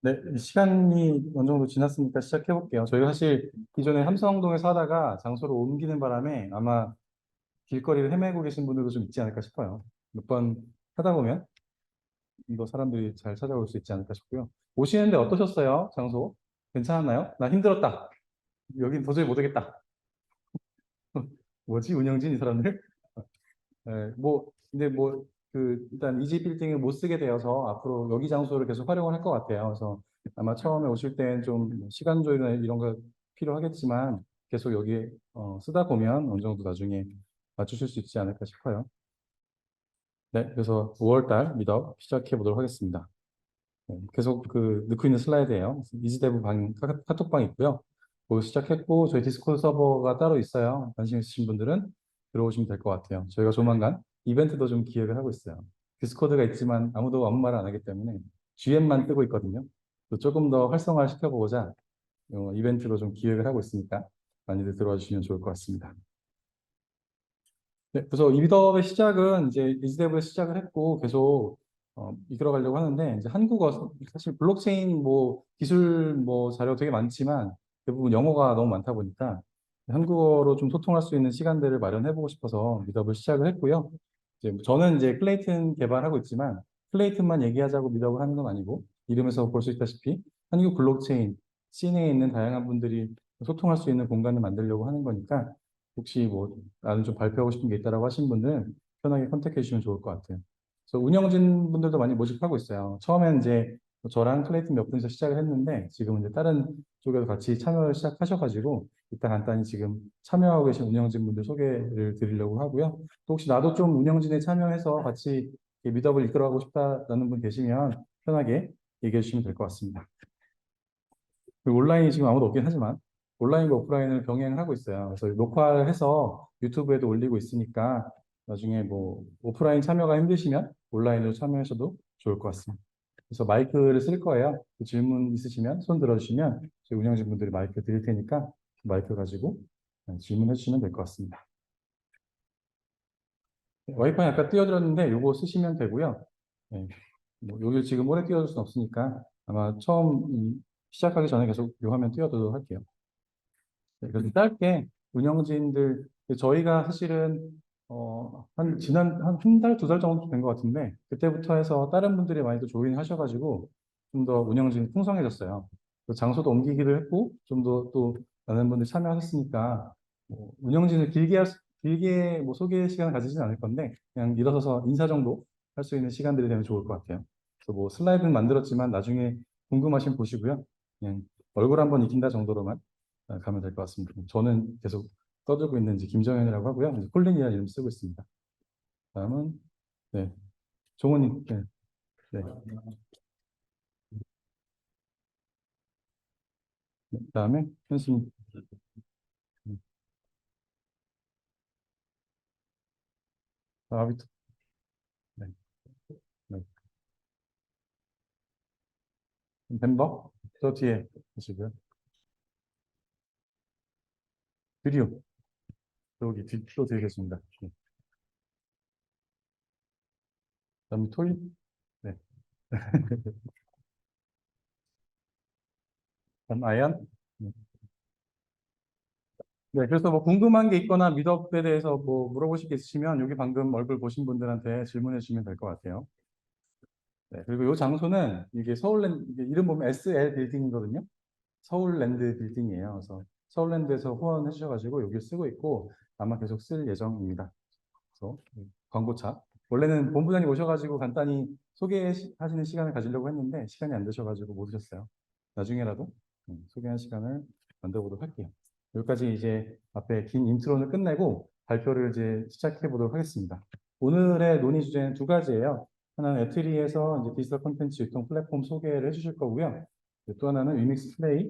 네, 시간이 어느 정도 지났으니까 시작해 볼게요. 저희가 사실 기존에 삼성동에서 하다가 장소를 옮기는 바람에 아마 길거리를 헤매고 계신 분들도 좀 있지 않을까 싶어요. 몇 번 하다 보면 이거 사람들이 잘 찾아올 수 있지 않을까 싶고요. 오시는데 어떠셨어요? 장소? 괜찮았나요? 나 힘들었다. 여긴 도저히 못 오겠다. 뭐지, 운영진 이 사람들? 네, 근데 일단 이지 빌딩을 못 쓰게 되어서 앞으로 여기 장소를 계속 활용을 할 것 같아요. 그래서 아마 처음에 오실 땐 좀 시간 조율이나 이런 거 필요하겠지만 계속 여기 쓰다 보면 어느 정도 나중에 맞추실 수 있지 않을까 싶어요. 네, 그래서 5월달 미더 시작해 보도록 하겠습니다. 네, 계속 넣고 있는 슬라이드예요. 이지대부 카톡방 있고요. 거기 시작했고 저희 디스코드 서버가 따로 있어요. 관심 있으신 분들은 들어오시면 될 것 같아요. 저희가 조만간 이벤트도 좀 기획을 하고 있어요. 디스코드가 있지만 아무도 아무 말을 안 하기 때문에 GM만 뜨고 있거든요. 또 조금 더 활성화 시켜보고자 이벤트로 좀 기획을 하고 있으니까 많이들 들어와 주시면 좋을 것 같습니다. 네, 그래서 이비더의 시작은 이제 이즈데브에서 시작을 했고 계속 이끌어가려고 하는데 이제 한국어 사실 블록체인 기술 자료 되게 많지만 대부분 영어가 너무 많다 보니까 한국어로 좀 소통할 수 있는 시간들을 마련해보고 싶어서 미더블 시작을 했고요. 이제 저는 이제 클레이튼 개발하고 있지만 클레이튼만 얘기하자고 미더블 하는 건 아니고 이름에서 볼 수 있다시피 한국 블록체인 씬에 있는 다양한 분들이 소통할 수 있는 공간을 만들려고 하는 거니까 혹시 나는 좀 발표하고 싶은 게 있다라고 하신 분들은 편하게 컨택해 주시면 좋을 것 같아요. 그래서 운영진 분들도 많이 모집하고 있어요. 처음엔 이제 저랑 클레이튼 몇 분이서 시작을 했는데 지금은 이제 다른 쪽에서 같이 참여를 시작하셔가지고 이따 간단히 지금 참여하고 계신 운영진 분들 소개를 드리려고 하고요. 또 혹시 나도 좀 운영진에 참여해서 같이 미더블 이끌어가고 싶다라는 분 계시면 편하게 얘기해 주시면 될 것 같습니다. 그리고 온라인이 지금 아무도 없긴 하지만 온라인과 오프라인을 병행하고 있어요. 그래서 녹화해서 유튜브에도 올리고 있으니까 나중에 오프라인 참여가 힘드시면 온라인으로 참여하셔도 좋을 것 같습니다. 그래서 마이크를 쓸 거예요. 질문 있으시면 손 들어주시면 저희 운영진 분들이 마이크 드릴 테니까 마이크 가지고 질문해 주시면 될 것 같습니다. 와이파이 아까 띄워드렸는데 이거 쓰시면 되고요. 네, 여기 지금 오래 띄워줄 수는 없으니까 아마 처음 시작하기 전에 계속 이 화면 띄워두도록 할게요. 네, 그래서 짧게 운영진들 저희가 사실은 지난 한 달, 두 달 정도 된 것 같은데 그때부터 해서 다른 분들이 많이 또 조인 하셔가지고 좀 더 운영진이 풍성해졌어요. 그 장소도 옮기기도 했고 좀 더 또 많은 분들이 참여하셨으니까 운영진을 길게 소개 시간을 가지진 않을 건데 그냥 일어서서 인사 정도 할 수 있는 시간들이 되면 좋을 것 같아요. 그래서 슬라이드는 만들었지만 나중에 궁금하시면 보시고요. 그냥 얼굴 한번 익힌다 정도로만 가면 될 것 같습니다. 저는 계속 떠들고 있는 이제 김정현이라고 하고요. 이제 콜린이라는 이름 쓰고 있습니다. 다음은 네, 종원님. 네, 네. 네, 다음에 현수님. 아비토. 네, 네. 멤버 저 뒤에 보시고요. 드리오 여기 뒤로 뒤에 계십니다. 네. 다음에 토이. 네. 다음 아이안. 네. 네, 그래서 궁금한 게 있거나 미드업에 대해서 물어보실 게 있으시면 여기 방금 얼굴 보신 분들한테 질문해 주시면 될 것 같아요. 네, 그리고 이 장소는 이게 이게 이름 보면 SL 빌딩이거든요. 서울랜드 빌딩이에요. 그래서 서울랜드에서 후원해 주셔가지고 여기 쓰고 있고 아마 계속 쓸 예정입니다. 그래서 광고차. 원래는 본부장님 오셔가지고 간단히 소개하시는 시간을 가지려고 했는데 시간이 안 되셔가지고 못 오셨어요. 나중에라도 소개할 시간을 만들어 보도록 할게요. 여기까지 이제 앞에 긴 인트로를 끝내고 발표를 이제 시작해 보도록 하겠습니다. 오늘의 논의 주제는 두 가지예요. 하나는 애트리에서 이제 디지털 콘텐츠 유통 플랫폼 소개를 해주실 거고요. 또 하나는 위믹스 플레이,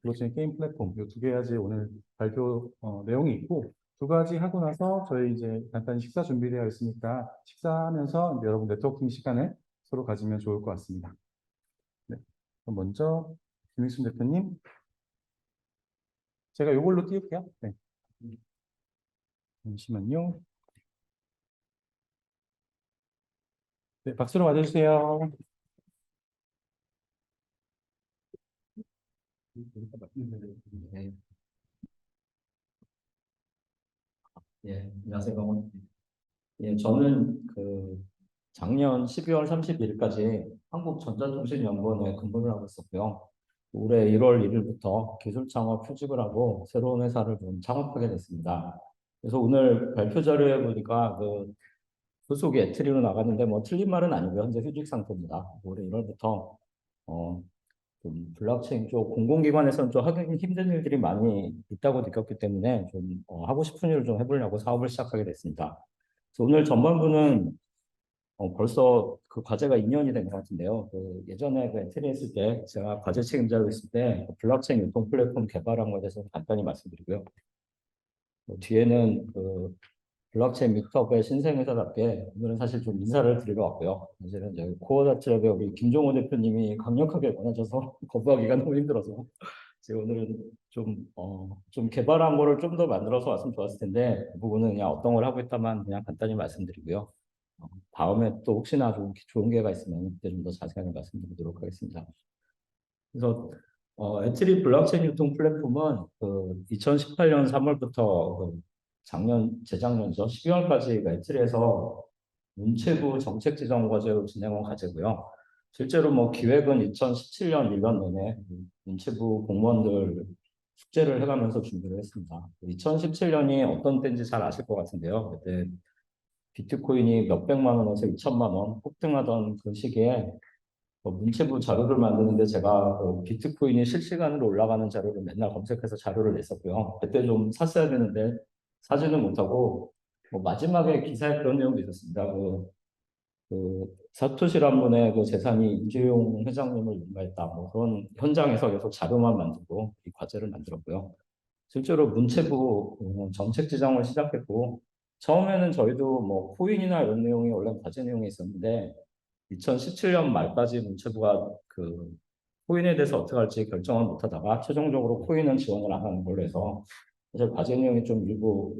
블록체인 게임 플랫폼, 이 두 가지 오늘 발표 내용이 있고, 두 가지 하고 나서 저희 이제 간단히 식사 준비되어 있으니까 식사하면서 이제 여러분 네트워킹 시간을 서로 가지면 좋을 것 같습니다. 네. 그럼 먼저 김익순 대표님, 제가 이걸로 띄울게요. 네. 잠시만요. 네, 박수로 맞아주세요. 네. 예, 안녕하세요. 예, 저는 작년 12월 31일까지 한국전자통신연구원에 근무를 하고 있었고요. 올해 1월 1일부터 기술창업 휴직을 하고 새로운 회사를 좀 창업하게 됐습니다. 그래서 오늘 발표 자료에 보니까 소속이 애트리로 나갔는데 뭐 틀린 말은 아니고요. 현재 휴직 상태입니다. 올해 1월부터 좀 블록체인 쪽 공공기관에서는 좀 하기 힘든 일들이 많이 있다고 느꼈기 때문에 좀 하고 싶은 일을 좀 해보려고 사업을 시작하게 됐습니다. 그래서 오늘 전반부는 벌써 그 과제가 2년이 된 것 같은데요. 예전에 엔트리 했을 때 제가 과제 책임자로 있을 때 블록체인 유통 플랫폼 개발한 것에 대해서 간단히 말씀드리고요. 뒤에는 블록체인 믹터업의 신생회사답게 오늘은 사실 좀 인사를 드리러 왔고요. 사실은 저희 코어다트랩의 우리 김종호 대표님이 강력하게 원하셔서 거부하기가 너무 힘들어서 제가 오늘은 좀 개발한 거를 좀 더 만들어서 왔으면 좋았을 텐데 그 부분은 그냥 어떤 걸 하고 있다만 그냥 간단히 말씀드리고요. 다음에 또 혹시나 좀 좋은 기회가 있으면 그때 좀 더 자세하게 말씀드리도록 하겠습니다. 그래서 엔트리 블록체인 유통 플랫폼은 2018년 3월부터 재작년이죠. 12월까지 엔트리에서 문체부 정책 지정 과제로 진행한 과제고요. 실제로 뭐 기획은 2017년 1년 내내 문체부 공무원들 숙제를 해가면서 준비를 했습니다. 2017년이 어떤 때인지 잘 아실 것 같은데요. 그때 비트코인이 몇백만 원에서 2천만 원 폭등하던 그 시기에 문체부 자료를 만드는데 제가 비트코인이 실시간으로 올라가는 자료를 맨날 검색해서 자료를 냈었고요. 그때 좀 샀어야 되는데 사지는 못하고 마지막에 기사에 그런 내용도 있었습니다. 사토시란 분의 재산이 이재용 회장님을 인가했다. 뭐 그런 현장에서 계속 자료만 만들고 이 과제를 만들었고요. 실제로 문체부 정책 지정을 시작했고 처음에는 저희도 뭐 코인이나 이런 내용이 원래 과제 내용이 있었는데 2017년 말까지 문체부가 코인에 대해서 어떻게 할지 결정을 못하다가 최종적으로 코인은 지원을 안 하는 걸로 해서 사실 과제 내용이 좀 일부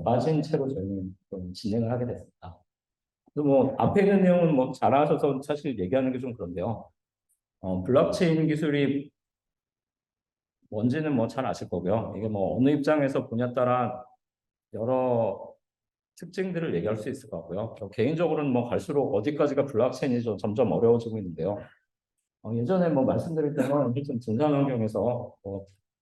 빠진 채로 저희는 좀 진행을 하게 됐습니다. 뭐 앞에 있는 내용은 뭐 잘 아셔서 사실 얘기하는 게 좀 그런데요. 블록체인 기술이 뭔지는 뭐 잘 아실 거고요. 이게 뭐 어느 입장에서 보냐에 따라 여러 특징들을 얘기할 수 있을 것 같고요. 개인적으로는 뭐 갈수록 어디까지가 블록체인이 점점 어려워지고 있는데요. 예전에 뭐 말씀드릴 때는 실제 증상 환경에서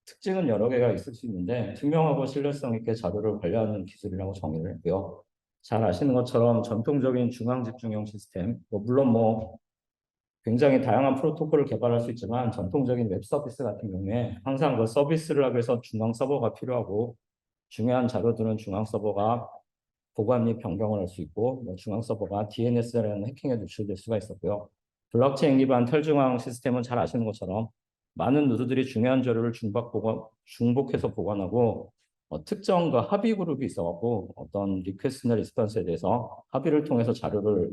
특징은 여러 개가 있을 수 있는데 투명하고 신뢰성 있게 자료를 관리하는 기술이라고 정의를 했고요. 잘 아시는 것처럼 전통적인 중앙 집중형 시스템, 물론 뭐 굉장히 다양한 프로토콜을 개발할 수 있지만 전통적인 웹 서비스 같은 경우에 항상 그 서비스를 하기 위해서 중앙 서버가 필요하고 중요한 자료들은 중앙 서버가 보관 및 변경을 할 수 있고 중앙 서버가 DNS라는 해킹에 노출될 수가 있었고요. 블록체인 기반 탈중앙 시스템은 잘 아시는 것처럼 많은 노드들이 중요한 자료를 중복해서 보관하고 특정 합의 그룹이 있어갖고 어떤 리퀘스트나 리스폰스에 대해서 합의를 통해서 자료를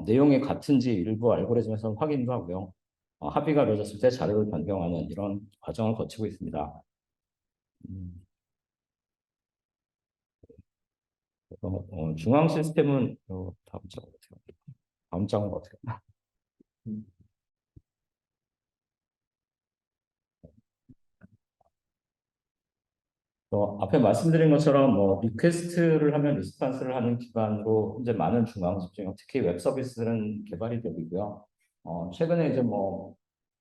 내용이 같은지 일부 알고리즘에서는 확인도 하고요. 합의가 이루어졌을 때 자료를 변경하는 이런 과정을 거치고 있습니다. 중앙 시스템은 다음 장은 어떻게? 앞에 말씀드린 것처럼 리퀘스트를 하면 리스판스를 하는 기반으로 이제 많은 중앙 집중, 특히 웹 서비스는 개발이 되고 있고요. 최근에 이제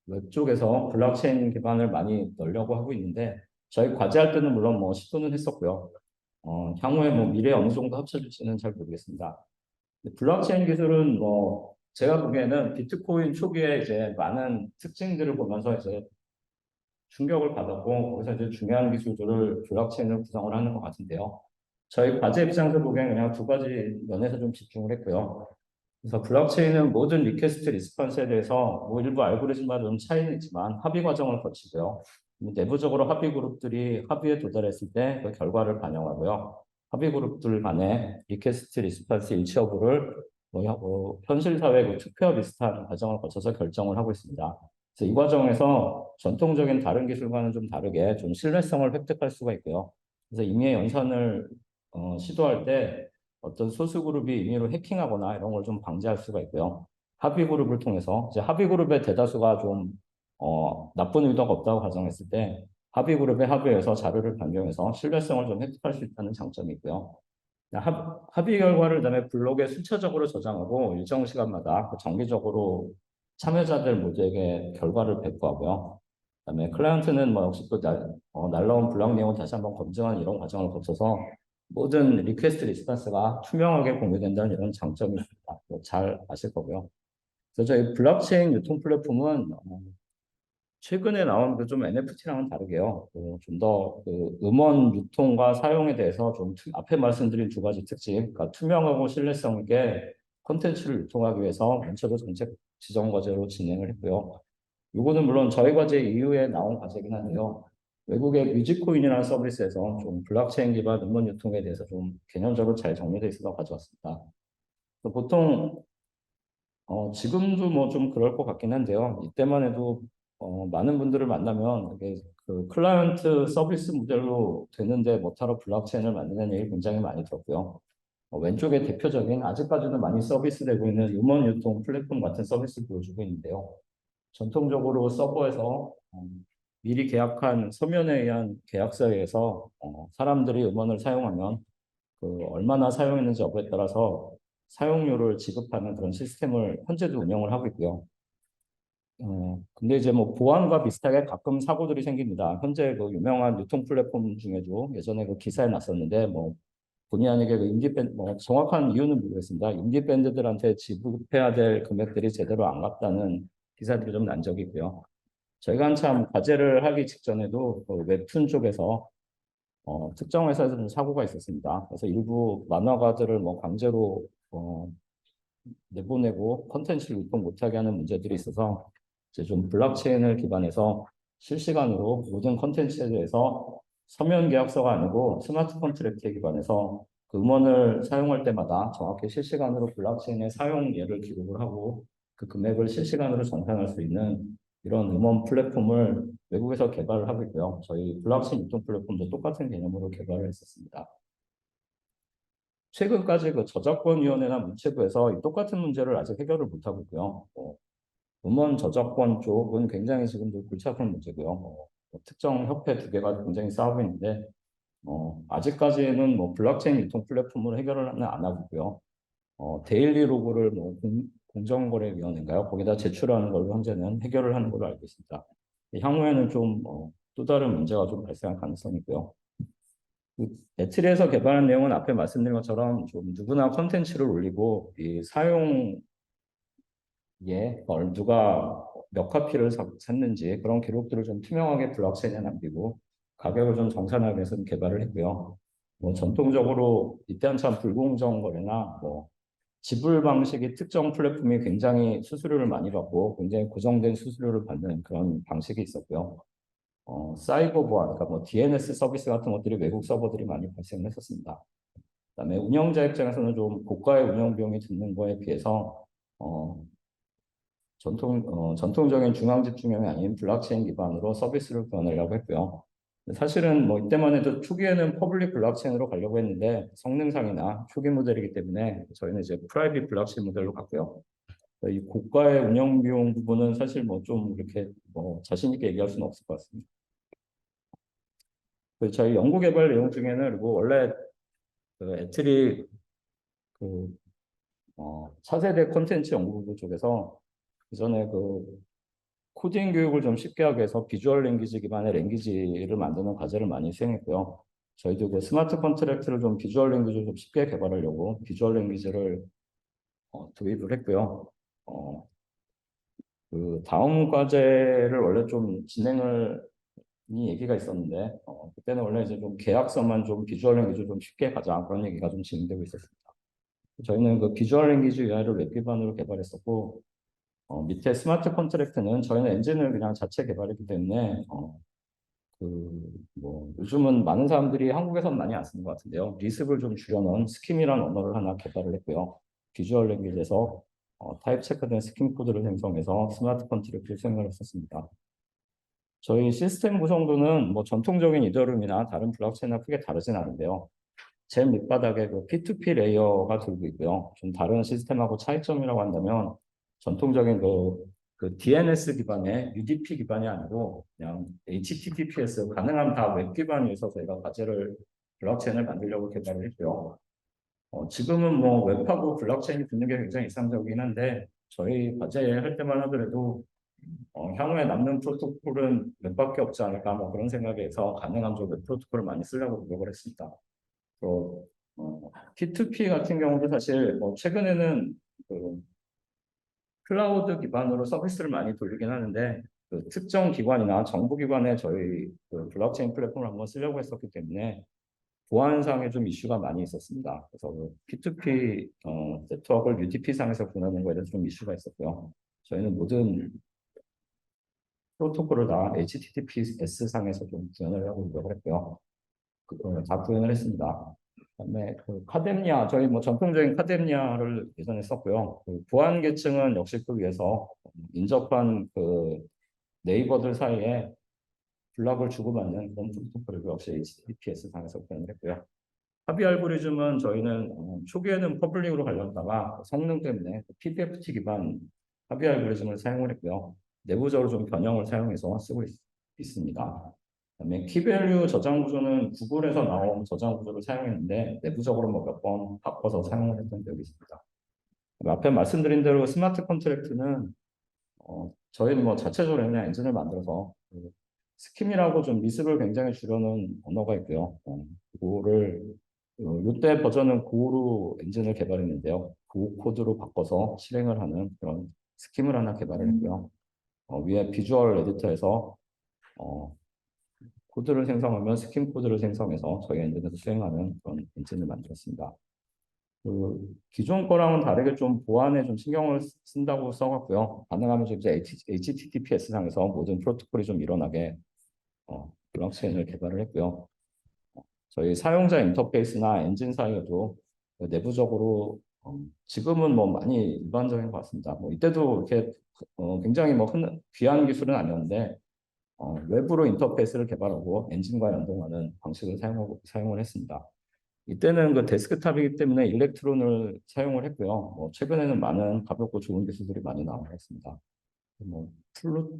웹 쪽에서 블록체인 기반을 많이 넣으려고 하고 있는데 저희 과제할 때는 물론 시도는 했었고요. 향후에 미래에 어느 정도 합쳐질지는 잘 모르겠습니다. 블록체인 기술은 제가 보기에는 비트코인 초기에 이제 많은 특징들을 보면서 이제 충격을 받았고 거기서 이제 중요한 기술들을 블록체인을 구성을 하는 것 같은데요. 저희 과제 입장에서 보기엔 그냥 두 가지 면에서 좀 집중을 했고요. 그래서 블록체인은 모든 리퀘스트 리스폰스에 대해서 일부 알고리즘마다 좀 차이는 있지만 합의 과정을 거치고요. 내부적으로 합의 그룹들이 합의에 도달했을 때 그 결과를 반영하고요. 합의 그룹들 간의 리퀘스트 리스폰스 일치 여부를 현실 사회 투표와 비슷한 과정을 거쳐서 결정을 하고 있습니다. 그래서 이 과정에서 전통적인 다른 기술과는 좀 다르게 좀 신뢰성을 획득할 수가 있고요. 그래서 임의의 연산을 시도할 때 어떤 소수 그룹이 임의로 해킹하거나 이런 걸 좀 방지할 수가 있고요. 합의 그룹을 통해서 이제 합의 그룹의 대다수가 좀 나쁜 의도가 없다고 가정했을 때 합의 그룹에 합의해서 자료를 변경해서 신뢰성을 좀 획득할 수 있다는 장점이 있고요. 합의 결과를 그다음에 블록에 순차적으로 저장하고 일정 시간마다 그 정기적으로 참여자들 모두에게 결과를 배포하고요. 그다음에 클라이언트는 뭐 역시 또 날라온 블록 내용을 다시 한번 검증하는 이런 과정을 거쳐서 모든 리퀘스트 리스판스가 투명하게 공유된다는 이런 장점이 있습니다. 잘 아실 거고요. 그래서 저희 블록체인 유통 플랫폼은 최근에 나온 그 좀 NFT랑은 다르게요. 좀 더 그 음원 유통과 사용에 대해서 좀 앞에 말씀드린 두 가지 특징, 그러니까 투명하고 신뢰성 있게 콘텐츠를 유통하기 위해서 벤처도 정책 지정 과제로 진행을 했고요. 이거는 물론 저희 과제 이후에 나온 과제긴 한데요. 외국의 뮤직코인이라는 서비스에서 좀 블록체인 기반 음원 유통에 대해서 좀 개념적으로 잘 정리되어 있어서 가져왔습니다. 보통 지금도 뭐 좀 그럴 것 같긴 한데요. 이때만 해도 많은 분들을 만나면 이게 그 클라이언트 서비스 모델로 되는데 뭐하러 블록체인을 만드는 얘기 굉장히 많이 들었고요. 왼쪽에 대표적인 아직까지도 많이 서비스되고 있는 음원 유통 플랫폼 같은 서비스 보여주고 있는데요. 전통적으로 서버에서 미리 계약한 서면에 의한 계약서에 의해서 사람들이 음원을 사용하면 그 얼마나 사용했는지 여부에 따라서 사용료를 지급하는 그런 시스템을 현재도 운영을 하고 있고요. 근데 이제 뭐 보안과 비슷하게 가끔 사고들이 생깁니다. 현재 그 유명한 유통 플랫폼 중에도 예전에 그 기사에 났었는데 뭐 본의 아니게 그 인디 밴드 뭐 정확한 이유는 모르겠습니다. 인디 밴드들한테 지급해야 될 금액들이 제대로 안 갔다는 기사들이 좀 난 적이 있고요. 저희가 한참 과제를 하기 직전에도 그 웹툰 쪽에서 특정 회사에서 좀 사고가 있었습니다. 그래서 일부 만화가들을 뭐 강제로 내보내고 컨텐츠를 유통 못하게 하는 문제들이 있어서 이제 좀 블록체인을 기반해서 실시간으로 모든 컨텐츠에 대해서 서면 계약서가 아니고 스마트 컨트랙트에 기반해서 그 음원을 사용할 때마다 정확히 실시간으로 블록체인의 사용 예를 기록을 하고 그 금액을 실시간으로 정산할 수 있는 이런 음원 플랫폼을 외국에서 개발을 하고 있고요. 저희 블록체인 유통 플랫폼도 똑같은 개념으로 개발을 했었습니다. 최근까지 그 저작권위원회나 문체부에서 이 똑같은 문제를 아직 해결을 못하고 있고요. 음원 저작권 쪽은 굉장히 지금도 골치 아픈 문제고요. 특정 협회 두 개가 굉장히 싸우고 있는데 아직까지는 뭐 블록체인 유통 플랫폼으로 해결을 안 하고 있고요. 데일리 로그를 뭐 공정거래위원회인가요? 거기다 제출하는 걸로 현재는 해결을 하는 걸로 알고 있습니다. 향후에는 좀 또 다른 문제가 좀 발생할 가능성이 있고요. 애틀에서 개발한 내용은 앞에 말씀드린 것처럼 좀 누구나 컨텐츠를 올리고 이 사용 누가 몇 카피를 샀는지 그런 기록들을 좀 투명하게 블록체인에 남기고 가격을 좀 정산하기 위해서 개발을 했고요. 뭐 전통적으로 이때 한참 불공정 거래나 뭐 지불 방식이 특정 플랫폼이 굉장히 수수료를 많이 받고 굉장히 고정된 수수료를 받는 그런 방식이 있었고요. 사이버 보안, 그러니까 뭐 DNS 서비스 같은 것들이 외국 서버들이 많이 발생했었습니다. 그다음에 운영자 입장에서는 좀 고가의 운영 비용이 드는 거에 비해서 전통적인 중앙 집중형이 아닌 블록체인 기반으로 서비스를 구현하려고 했고요. 사실은 뭐 이때만 해도 초기에는 퍼블릭 블록체인으로 가려고 했는데 성능상이나 초기 모델이기 때문에 저희는 이제 프라이빗 블록체인 모델로 갔고요. 이 고가의 운영 비용 부분은 사실 뭐 좀 이렇게 뭐 자신 있게 얘기할 수는 없을 것 같습니다. 저희 연구 개발 내용 중에는 그리고 원래 그 애틀이 그 차세대 콘텐츠 연구부 쪽에서 이전에 그 코딩 교육을 좀 쉽게 하기 위해서 비주얼 랭귀지 기반의 랭귀지를 만드는 과제를 많이 수행했고요. 저희도 그 스마트 컨트랙트를 좀 비주얼 랭귀지를 좀 쉽게 개발하려고 비주얼 랭귀지를 도입을 했고요. 그 다음 과제를 원래 좀 진행을 이 얘기가 있었는데 그때는 원래 이제 좀 계약서만 좀 비주얼 랭귀지 좀 쉽게 가자 그런 얘기가 좀 진행되고 있었습니다. 저희는 그 비주얼 랭귀지 UI를 웹 기반으로 개발했었고 밑에 스마트 컨트랙트는 저희는 엔진을 그냥 자체 개발했기 때문에 뭐 요즘은 많은 사람들이 한국에서는 많이 안 쓰는 것 같은데요. 리습을 좀 줄여놓은 스킴이라는 언어를 하나 개발을 했고요. 비주얼 랭귀지에서 타입 체크된 스킨 코드를 생성해서 스마트 컨트랙트를 수행을 했었습니다. 저희 시스템 구성도는 뭐 전통적인 이더리움이나 다른 블록체인과 크게 다르진 않은데요. 제일 밑바닥에 그 P2P 레이어가 들고 있고요. 좀 다른 시스템하고 차이점이라고 한다면 전통적인 그 그 DNS 기반의 UDP 기반이 아니고 그냥 HTTPS 가능한 다 웹 기반이어서 저희가 과제를 블록체인을 만들려고 개발을 했고요. 지금은 뭐 웹하고 블록체인이 붙는 게 굉장히 이상적이긴 한데 저희 과제 할 때만 하더라도 향후에 남는 프로토콜은 웹밖에 없지 않을까 뭐 그런 생각에서 가능한 좀 웹 프로토콜을 많이 쓰려고 노력을 했습니다. 또 P2P 같은 경우도 사실 뭐 최근에는 그 클라우드 기반으로 서비스를 많이 돌리긴 하는데 그 특정 기관이나 정부 기관에 저희 그 블록체인 플랫폼을 한번 쓰려고 했었기 때문에 보안상에 좀 이슈가 많이 있었습니다. 그래서 그 P2P 세트워크를 UDP 상에서 보내는 거에 대해서 좀 이슈가 있었고요. 저희는 모든 프로토콜을 다 HTTPS 상에서 좀 구현을 하고 노력을 했고요. 다 구현을 했습니다. 그다음에 그 카데미아 저희 뭐 전통적인 카데미아를 예전에 썼고요. 그 보안 계층은 역시 그 위해서 인접한 그 네이버들 사이에 블락을 주고받는 그런 프로토콜을 역시 HTTPS 상에서 구현을 했고요. 합의 알고리즘은 저희는 초기에는 퍼블릭으로 가려다가 성능 때문에 PDFT 기반 합의 알고리즘을 사용을 했고요. 내부적으로 좀 변형을 사용해서 쓰고 있습니다. 그다음에 키밸류 저장 구조는 구글에서 나온 저장 구조를 사용했는데 내부적으로 뭐 몇 번 바꿔서 사용을 했던 적이 있습니다. 앞에 말씀드린 대로 스마트 컨트랙트는 저희는 뭐 자체적으로 그냥 엔진을 만들어서 그 스킴이라고 좀 미습을 굉장히 줄여놓은 언어가 있고요. 그거를 이때 버전은 고로 엔진을 개발했는데요. 고 코드로 바꿔서 실행을 하는 그런 스킴을 하나 개발을 했고요. 위에 비주얼 에디터에서 코드를 생성하면 스킨 코드를 생성해서 저희 엔진에서 수행하는 그런 엔진을 만들었습니다. 그 기존 거랑은 다르게 좀 보안에 좀 신경을 쓴다고 써갖고요. 가능하면 이제 HTTPS 상에서 모든 프로토콜이 좀 일어나게 블록체인을 개발을 했고요. 저희 사용자 인터페이스나 엔진 사이에도 내부적으로 지금은 뭐 많이 일반적인 것 같습니다. 뭐 이때도 이렇게 굉장히 뭐 귀한 기술은 아니었는데 외부로 인터페이스를 개발하고 엔진과 연동하는 방식을 사용을 했습니다. 이때는 그 데스크탑이기 때문에 일렉트론을 사용을 했고요. 최근에는 많은 가볍고 좋은 기술들이 많이 나와 있습니다. 뭐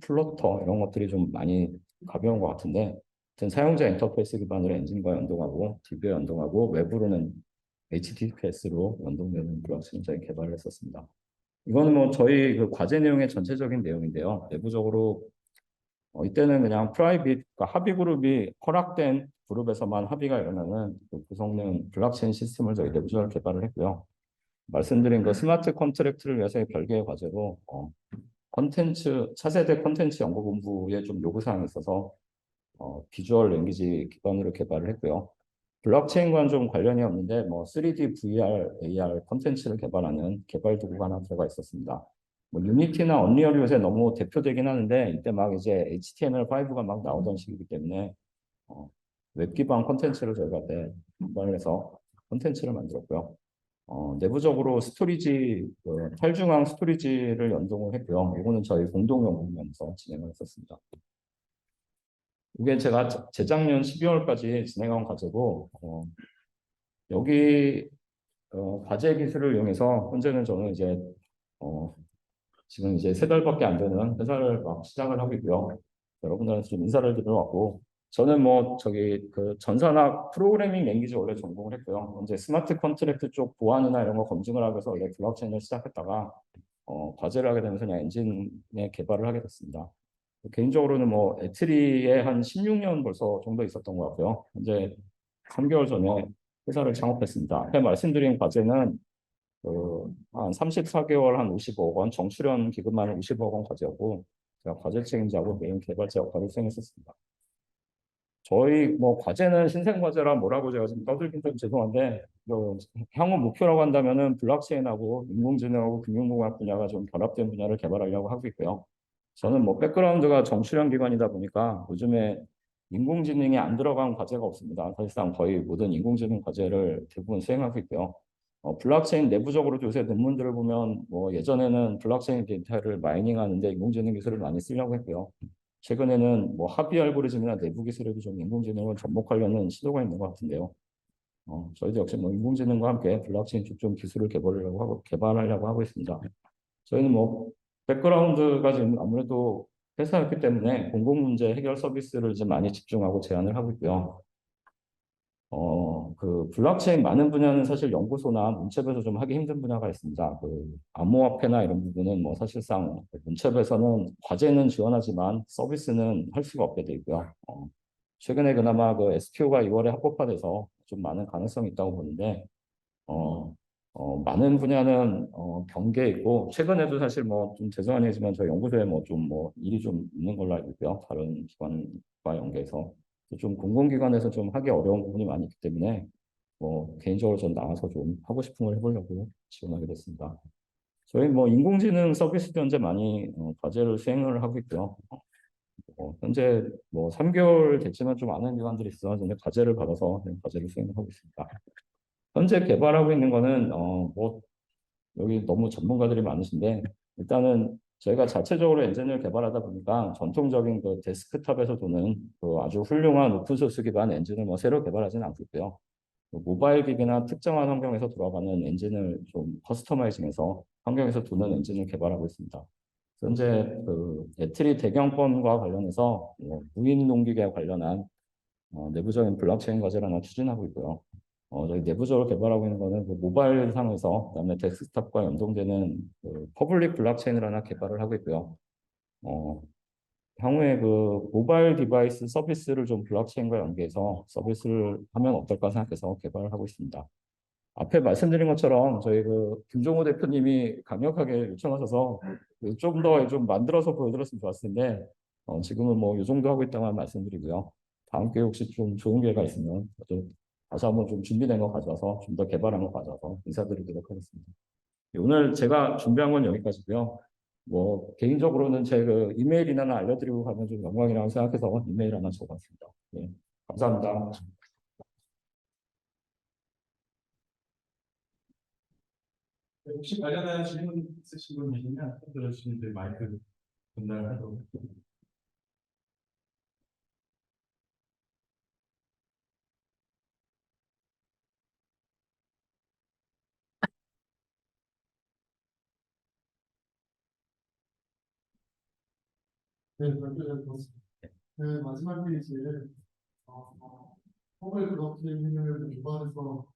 플로터 이런 것들이 좀 많이 가벼운 것 같은데, 아무튼 사용자 인터페이스 기반으로 엔진과 연동하고 DB에 연동하고 외부로는 HTTPS로 연동되는 블록체인 저희 개발을 했었습니다. 이거는 뭐 저희 그 과제 내용의 전체적인 내용인데요. 내부적으로 이때는 그냥 프라이빗, 그러니까 합의 그룹이 허락된 그룹에서만 합의가 일어나는 그 구성된 블록체인 시스템을 저희 내부적으로 개발을 했고요. 말씀드린 그 스마트 컨트랙트를 위해서의 별개의 과제로 차세대 컨텐츠 연구 본부에 좀 요구사항이 있어서 비주얼 랭귀지 기반으로 개발을 했고요. 블록체인과는 좀 관련이 없는데 뭐 3D VR, AR 컨텐츠를 개발하는 개발 도구가 하나 들어가 있었습니다. 뭐 유니티나 언리얼이 요새 너무 대표되긴 하는데 이때 막 이제 HTML5가 막 나오던 시기이기 때문에 웹 기반 컨텐츠를 저희가 개발을 해서 컨텐츠를 만들었고요. 내부적으로 스토리지, 탈중앙 스토리지를 연동을 했고요. 이거는 저희 공동 연구면서 진행을 했었습니다. 이게 제가 재작년 12월까지 진행한 과제고, 여기 과제 기술을 이용해서 현재는 저는 이제 지금 이제 3달밖에 안 되는 회사를 막 시작을 하고 있고요. 여러분들한테 좀 인사를 드리러 왔고, 저는 뭐 저기 그 전산학 프로그래밍 랭귀지 원래 전공을 했고요. 이제 스마트 컨트랙트 쪽 보안이나 이런 거 검증을 하기 위해서 원래 블록체인을 시작했다가 과제를 하게 되면서 그냥 엔진의 개발을 하게 됐습니다. 개인적으로는 뭐 애트리에 한 16년 벌써 정도 있었던 것 같고요. 이제 3개월 전에 회사를 창업했습니다. 앞에 말씀드린 과제는 한 34개월 한 50억 원, 정출연 기금만 50억 원 과제였고, 제가 과제 책임자고 메인 개발자 역할을 수행했었습니다. 저희 뭐 과제는 신생 과제라 뭐라고 제가 지금 떠들긴 좀 죄송한데, 향후 목표라고 한다면은 블록체인하고 인공지능하고 금융공학 분야가 좀 결합된 분야를 개발하려고 하고 있고요. 저는 뭐 백그라운드가 정치령 기관이다 보니까 요즘에 인공지능이 안 들어간 과제가 없습니다. 사실상 거의 모든 인공지능 과제를 대부분 수행하고 있고요. 블록체인 내부적으로 요새 논문들을 보면 뭐 예전에는 블록체인 데이터를 마이닝하는데 인공지능 기술을 많이 쓰려고 했고요. 최근에는 뭐 합의 알고리즘이나 내부 기술에도 좀 인공지능을 접목하려는 시도가 있는 것 같은데요. 저희도 역시 뭐 인공지능과 함께 블록체인 쪽 좀 기술을 개발하려고 하고 있습니다. 저희는 뭐 백그라운드가 지금 아무래도 회사였기 때문에 공공 문제 해결 서비스를 이제 많이 집중하고 제안을 하고 있고요. 그 블록체인 많은 분야는 사실 연구소나 문체부에서 좀 하기 힘든 분야가 있습니다. 그 암호화폐나 이런 부분은 뭐 사실상 문체부에서는 과제는 지원하지만 서비스는 할 수가 없게 돼 있고요. 최근에 그나마 그 STO가 2월에 합법화돼서 좀 많은 가능성이 있다고 보는데 어, 많은 분야는 경계에 있고 최근에도 사실 뭐 좀 죄송한 얘기지만 저희 연구소에 뭐 좀 뭐 일이 좀 있는 걸로 알고 있고요. 다른 기관과 연계해서 좀 공공기관에서 좀 하기 어려운 부분이 많이 있기 때문에 뭐 개인적으로 전 나와서 좀 하고 싶은 걸 해보려고 지원하게 됐습니다. 저희 뭐 인공지능 서비스도 현재 많이 과제를 수행을 하고 있고요. 현재 뭐 3개월 됐지만 좀 많은 기관들이 있어서 근데 과제를 받아서 과제를 수행을 하고 있습니다. 현재 개발하고 있는 거는 뭐 여기 너무 전문가들이 많으신데 일단은 저희가 자체적으로 엔진을 개발하다 보니까 전통적인 그 데스크탑에서 도는 그 아주 훌륭한 오픈소스 기반 엔진을 뭐 새로 개발하지는 않고 있고요. 그 모바일 기기나 특정한 환경에서 돌아가는 엔진을 좀 커스터마이징해서 환경에서 도는 엔진을 개발하고 있습니다. 현재 그 배터리 대경권과 관련해서 무인 농기계 관련한 내부적인 블록체인 과제를 하나 추진하고 있고요. 저희 내부적으로 개발하고 있는 거는 그 모바일 상에서 그다음에 데스크탑과 연동되는 그 퍼블릭 블록체인을 하나 개발을 하고 있고요. 어, 향후에 그 모바일 디바이스 서비스를 좀 블록체인과 연계해서 서비스를 하면 어떨까 생각해서 개발을 하고 있습니다. 앞에 말씀드린 것처럼 저희 그 김종호 대표님이 강력하게 요청하셔서 좀 더 좀 만들어서 보여드렸으면 좋았을 텐데 지금은 뭐 이 정도 하고 있다만 말씀드리고요. 다음 기회에 혹시 좀 좋은 기회가 있으면 또 다시 한번 좀 준비된 거 가져와서 좀 더 개발한 거 가져와서 인사드리도록 하겠습니다. 오늘 제가 준비한 건 여기까지고요. 뭐 개인적으로는 제 그 이메일이나 하나 알려드리고 가면 좀 영광이라고 생각해서 이메일 하나 적어봤습니다. 네, 감사합니다. 혹시 관련한 질문 있으신 분 계시면 손 들어주시면 저희 마이크 전달하도록. 네, 그렇게 잘 들었습니다. 그 마지막 페이지에 포괄 블록체인을 기반해서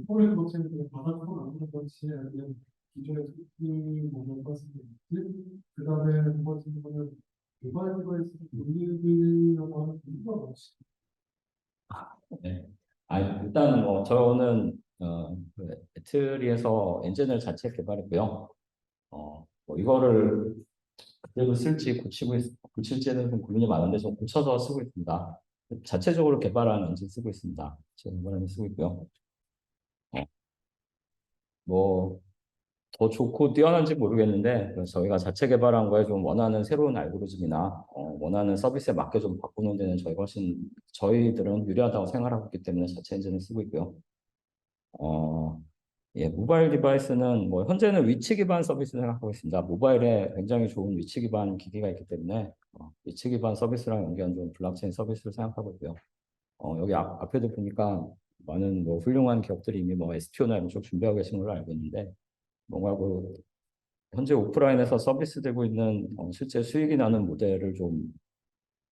포괄 블록체인을 받아서 만드는 것이 아니면 기존의 소통이 뭔가 말씀드렸지. 그 다음에 두 번째는 개발 디바이스 돌리려고 하는 이유가 무엇이? 네. 일단 뭐 저는 그 배터리에서 엔진을 자체 개발했고요. 뭐 이거를 그대로 쓸지 고칠지는 좀 고민이 많은데 좀 고쳐서 쓰고 있습니다. 자체적으로 개발한 엔진 쓰고 있습니다. 지금 이번에는 쓰고 있고요. 어, 뭐 더 좋고 뛰어난지 모르겠는데 저희가 자체 개발한 거에 좀 원하는 새로운 알고리즘이나 원하는 서비스에 맞게 좀 바꾸는 데는 저희가 훨씬 저희들은 유리하다고 생각하고 있기 때문에 자체 엔진을 쓰고 있고요. 어, 예, 모바일 디바이스는 뭐 현재는 위치 기반 서비스 생각하고 있습니다. 모바일에 굉장히 좋은 위치 기반 기기가 있기 때문에 위치 기반 서비스랑 연계한 좀 블록체인 서비스를 생각하고 있고요. 여기 앞에도 보니까 많은 뭐 훌륭한 기업들이 이미 뭐 STO나 이런 쪽 준비하고 계신 걸로 알고 있는데 뭔가 그 현재 오프라인에서 서비스 되고 있는 실제 수익이 나는 모델을 좀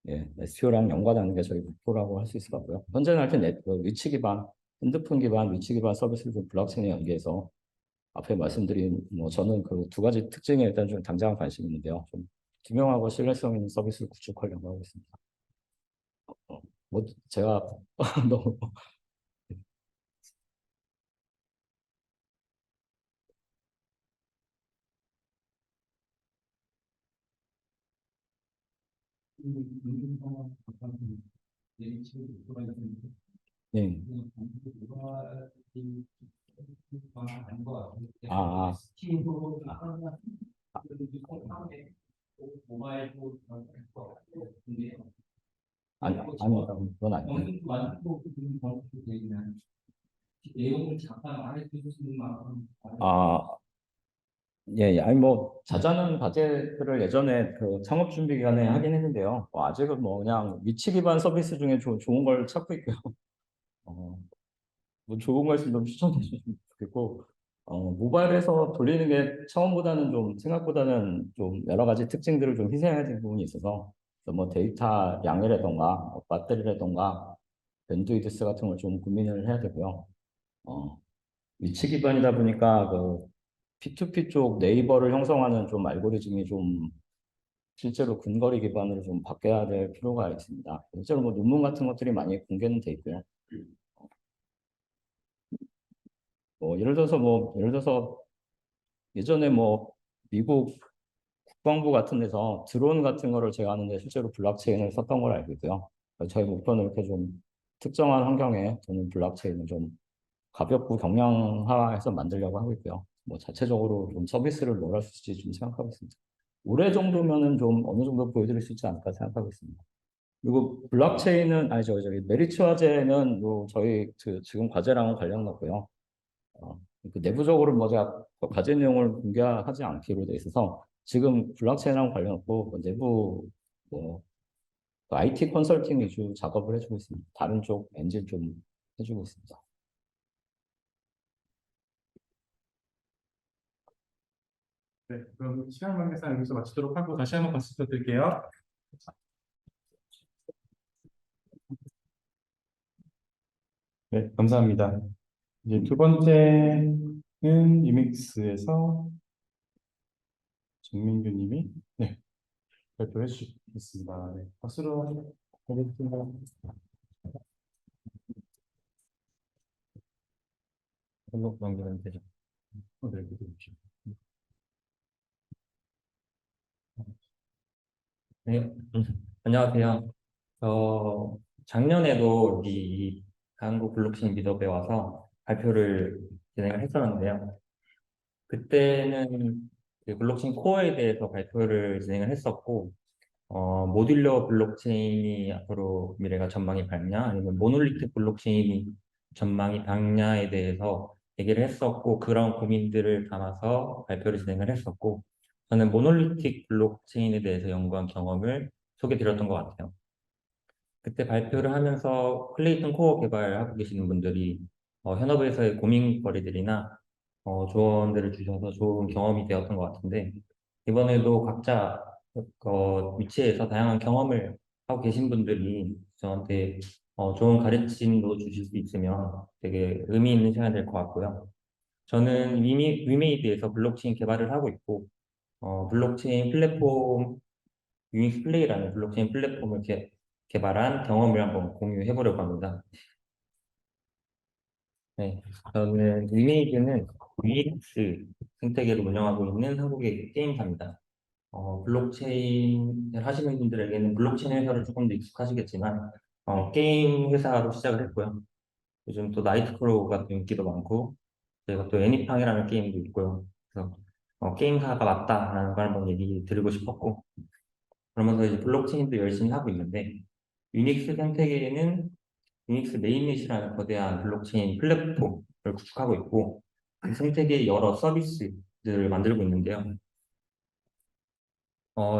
SEO랑 연관하는 게 저희 목표라고 할 수 있을 것 같고요. 현재는 하여튼 그 위치 기반, 핸드폰 기반, 위치 기반 서비스를 좀 블록체인에 연계해서 앞에 말씀드린 뭐 저는 그 두 가지 특징에 일단 좀 당장은 관심이 있는데요. 좀 투명하고 신뢰성 있는 서비스를 구축하려고 하고 있습니다. 뭐 제가 너무 네. 아, 아, 아닙니다. 그건 아니에요. 아, 예, 예. 아니 뭐 자잘한 과제들을 예전에 그 창업 준비 기간에 하긴 했는데요. 아직은 뭐 그냥 위치 기반 서비스 중에 좋은 걸 찾고 있고요. 뭐 좋은 거 있으면 좀 추천해 주시면 좋겠고 모바일에서 돌리는 게 처음보다는 생각보다는 좀 여러 가지 특징들을 좀 희생해야 되는 부분이 있어서, 그래서 뭐 데이터 양이라던가, 배터리라던가, 밴드위드스 같은 걸 좀 고민을 해야 되고요. 어, 위치 기반이다 보니까 그 P2P 쪽 네이버를 형성하는 좀 알고리즘이 좀 실제로 근거리 기반으로 좀 바뀌어야 될 필요가 있습니다. 실제로 뭐 논문 같은 것들이 많이 공개는 돼 있고요. 예를 들어서 예전에 뭐 미국 국방부 같은 데서 드론 같은 거를 제가 하는데 실제로 블록체인을 썼던 걸 알고 있고요. 저희 목표는 이렇게 좀 특정한 환경에 저는 블록체인을 좀 가볍고 경량화해서 만들려고 하고 있고요. 뭐 자체적으로 좀 서비스를 넣을 수 있을지 좀 생각하고 있습니다. 올해 정도면은 좀 어느 정도 보여드릴 수 있지 않을까 생각하고 있습니다. 그리고 블록체인은 아니 저기 메리츠 화재는 뭐 저희 지금 과제랑은 관련 없고요. 그 내부적으로 뭐 제가 과제 내용을 공개하지 않기로 돼 있어서 지금 블록체인이랑 관련 없고 그 내부 뭐 IT 컨설팅 위주 작업을 해주고 있습니다. 다른 쪽 엔진 좀 해주고 있습니다. 네, 그럼 시간 관계상 여기서 마치도록 하고 다시 한번 박수 부탁드릴게요. 네, 감사합니다. 이제 두 번째는 이믹스에서 정민규 님이 네, 발표해 주시겠습니다. 네, 박수로 하겠습니다. 등록 연결은 되죠. 네, 해주십시오. 네, 안녕하세요. 작년에도 이 한국 블록체인 미더에 와서 발표를 진행을 했었는데요. 그때는 그 블록체인 코어에 대해서 발표를 진행을 했었고, 모듈러 블록체인이 앞으로 미래가 전망이 밝냐, 아니면 모놀리틱 블록체인이 전망이 밝냐에 대해서 얘기를 했었고, 그런 고민들을 담아서 발표를 진행을 했었고, 저는 모놀리틱 블록체인에 대해서 연구한 경험을 소개드렸던 것 같아요. 그때 발표를 하면서 클레이ton 코어 개발하고 계시는 분들이 현업에서의 고민거리들이나 조언들을 주셔서 좋은 경험이 되었던 것 같은데, 이번에도 각자 위치에서 다양한 경험을 하고 계신 분들이 저한테 좋은 가르침도 주실 수 있으면 되게 의미 있는 시간이 될 것 같고요. 저는 위메이드에서 블록체인 개발을 하고 있고, 블록체인 플랫폼, 유닉스 플레이라는 블록체인 플랫폼을 개발한 경험을 한번 공유해 보려고 합니다. 네, 저는 위메이드는 유닉스 생태계를 운영하고 있는 한국의 게임사입니다. 블록체인을 하시는 분들에게는 블록체인 회사를 조금 더 익숙하시겠지만, 게임 회사로 시작을 했고요. 요즘 또 나이트크로우가 또 인기도 많고, 저희가 또 애니팡이라는 게임도 있고요. 그래서 게임사가 맞다라는 걸 한번 얘기 드리고 싶었고, 그러면서 이제 블록체인도 열심히 하고 있는데, 유닉스 생태계에는 유닉스 메인넷이라는 거대한 블록체인 플랫폼을 구축하고 있고, 그 생태계에 여러 서비스들을 만들고 있는데요.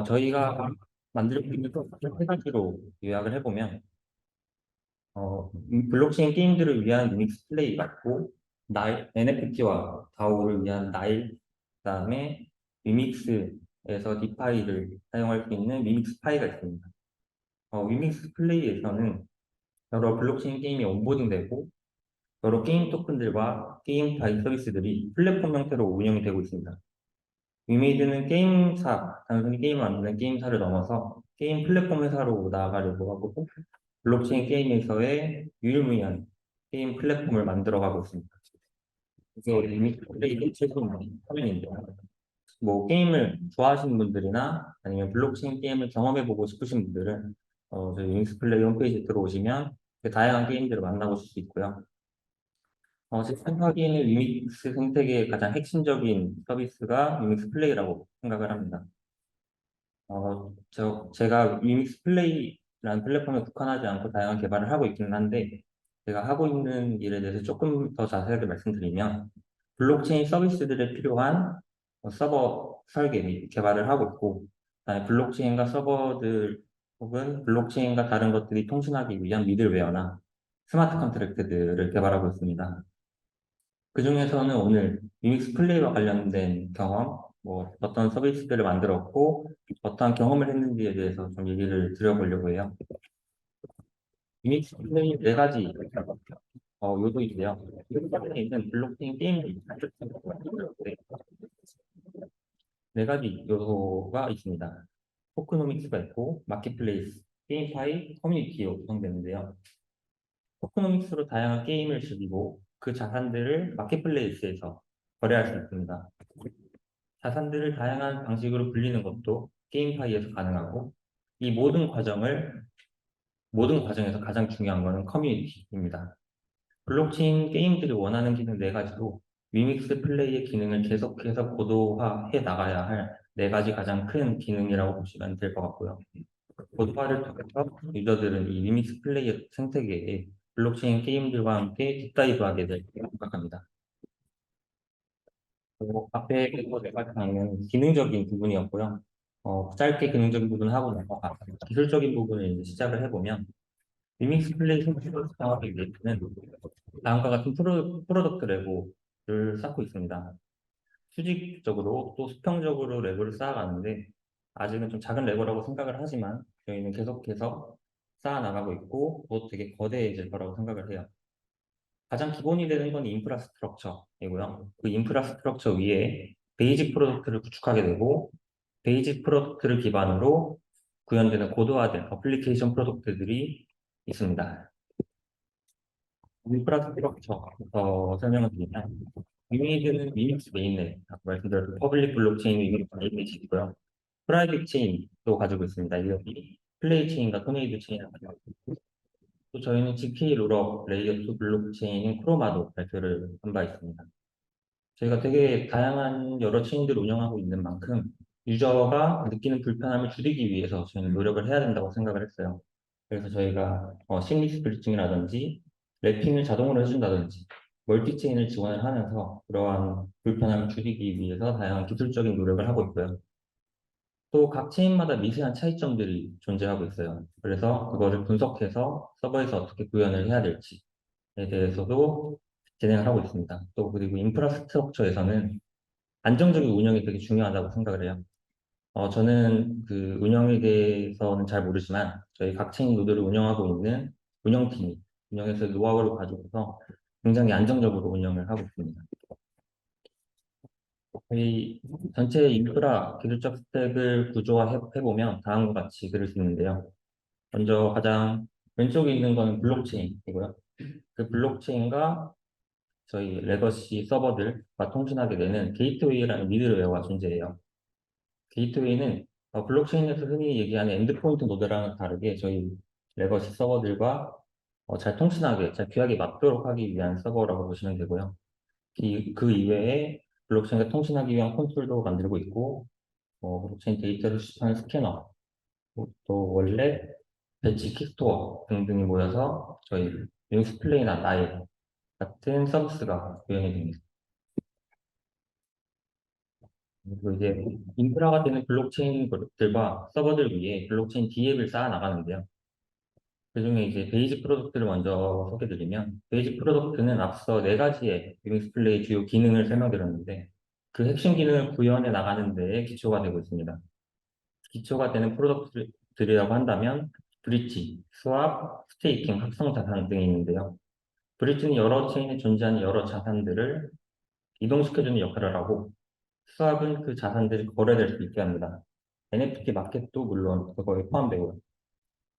저희가 만들고 있는 서비스를 세 가지로 요약을 해보면, 블록체인 게임들을 위한 유닉스 플레이가 있고, NFT와 다오를 위한 나일, 그다음에 위믹스에서 디파이를 사용할 수 있는 위믹스 파이가 있습니다. 위믹스 플레이에서는 여러 블록체인 게임이 온보딩되고, 여러 게임 토큰들과 게임 파이 서비스들이 플랫폼 형태로 운영이 되고 있습니다. 위메이드는 게임사, 단순히 게임을 만드는 게임사를 넘어서 게임 플랫폼 회사로 나아가려고 하고, 블록체인 게임에서의 유일무이한 게임 플랫폼을 만들어가고 있습니다. 이게 리미트 플레이 최근 화면인데요. 뭐 게임을 좋아하시는 분들이나 아니면 블록체인 게임을 경험해보고 싶으신 분들은 저희 윙스 플레이 홈페이지에 들어오시면 그 다양한 게임들을 만나보실 수 있고요. 제 생각에는 유닉스 생태계의 가장 핵심적인 서비스가 유닉스 플레이라고 생각을 합니다. 제가 유닉스 플레이라는 플랫폼에 국한하지 않고 다양한 개발을 하고 있기는 한데, 제가 하고 있는 일에 대해서 조금 더 자세하게 말씀드리면, 블록체인 서비스들에 필요한 서버 설계 및 개발을 하고 있고, 그다음에 블록체인과 서버들 혹은 블록체인과 다른 것들이 통신하기 위한 미들웨어나 스마트 컨트랙트들을 개발하고 있습니다. 그중에서는 오늘 유믹스 플레이와 관련된 경험, 뭐 어떤 서비스들을 만들었고 어떠한 경험을 했는지에 대해서 좀 얘기를 드려보려고 해요. 유믹스 플레이 네 가지 요소인데요. 최근에 있는 블록체인 게임이 네 가지 요소가 있습니다. 토크노믹스가 있고 마켓플레이스, 게임파이, 커뮤니티로 구성되는데요. 토크노믹스로 다양한 게임을 즐기고 그 자산들을 마켓플레이스에서 거래할 수 있습니다. 자산들을 다양한 방식으로 불리는 것도 게임파이에서 가능하고 이 모든 과정에서 가장 중요한 것은 커뮤니티입니다. 블록체인 게임들이 원하는 기능 네 가지로 위믹스 플레이의 기능을 계속해서 고도화해 나가야 할 네 가지 가장 큰 기능이라고 보시면 될 것 같고요. 고도화를 통해서 유저들은 이 위믹스 플레이의 생태계에 블록체인 게임들과 함께 딥다이브하게 될 거라고 생각합니다. 그리고 앞에 네 가지 방향은 기능적인 부분이었고요. 짧게 기능적인 부분 하고 넘어가 기술적인 부분을 이제 시작을 해보면 리믹스 플레이 생태계를 구성하기 위해서는 다음과 같은 프로덕트 레고를 쌓고 있습니다. 수직적으로 또 수평적으로 레고를 쌓아가는데 아직은 좀 작은 레고라고 생각을 하지만 저희는 계속해서 쌓아나가고 있고 또 되게 거대해질 거라고 생각을 해요. 가장 기본이 되는 건 인프라스트럭처이고요. 그 인프라스트럭처 위에 베이직 프로덕트를 구축하게 되고 베이직 프로덕트를 기반으로 구현되는 고도화된 어플리케이션 프로덕트들이 있습니다. 인프라스트럭처부터 설명을 드리면 유니드는 리믹스 메인넷, 아까 말씀드렸던 퍼블릭 블록체인 유니드 메인넷이 있고요. 프라이빗 체인도 가지고 있습니다. 이 플레이 체인과 토네이도 체인을 가지고 있고 또 저희는 GK 롤업 레이어 2 블록체인인 크로마도 발표를 한 바 있습니다. 저희가 되게 다양한 여러 체인들을 운영하고 있는 만큼 유저가 느끼는 불편함을 줄이기 위해서 저희는 노력을 해야 된다고 생각을 했어요. 그래서 저희가 심리스 브리칭이라든지 랩핑을 자동으로 해준다든지 멀티체인을 지원을 하면서 그러한 불편함을 줄이기 위해서 다양한 기술적인 노력을 하고 있고요. 또 각 체인마다 미세한 차이점들이 존재하고 있어요. 그래서 그거를 분석해서 서버에서 어떻게 구현을 해야 될지에 대해서도 진행을 하고 있습니다. 또 그리고 인프라스트럭처에서는 안정적인 운영이 되게 중요하다고 생각을 해요. 저는 그 운영에 대해서는 잘 모르지만 저희 각 체인 노드를 운영하고 있는 운영팀이 운영에서 노하우를 가지고서 굉장히 안정적으로 운영을 하고 있습니다. 저희 전체 인프라 기술적 스택을 구조화해보면 다음과 같이 그릴 수 있는데요. 먼저 가장 왼쪽에 있는 건 블록체인이고요. 그 블록체인과 저희 레거시 서버들과 통신하게 되는 게이트웨이라는 미들웨어가 존재해요. 게이트웨이는 블록체인에서 흔히 얘기하는 엔드포인트 노드랑은 다르게 저희 레거시 서버들과 잘 통신하게, 잘 귀하게 맞도록 하기 위한 서버라고 보시면 되고요. 그 이외에 블록체인과 통신하기 위한 콘솔도 만들고 있고, 블록체인 데이터를 수집하는 스캐너, 또 원래 배치 킥스토어 등등이 모여서 저희 링스플레이나 나일 같은 서비스가 구현이 됩니다. 그리고 이제 인프라가 되는 블록체인들과 서버들 위에 블록체인 D앱을 쌓아 나가는데요. 그중에 이제 베이직 프로덕트를 먼저 소개드리면 베이직 프로덕트는 앞서 네 가지의 링스플레이 주요 기능을 설명드렸는데 그 핵심 기능을 구현해 나가는 데에 기초가 되고 있습니다. 기초가 되는 프로덕트들이라고 한다면 브릿지, 스왑, 스테이킹, 합성 자산 등이 있는데요. 브릿지는 여러 체인에 존재하는 여러 자산들을 이동시켜주는 역할을 하고 스왑은 그 자산들이 거래될 수 있게 합니다. NFT 마켓도 물론 그거에 포함되고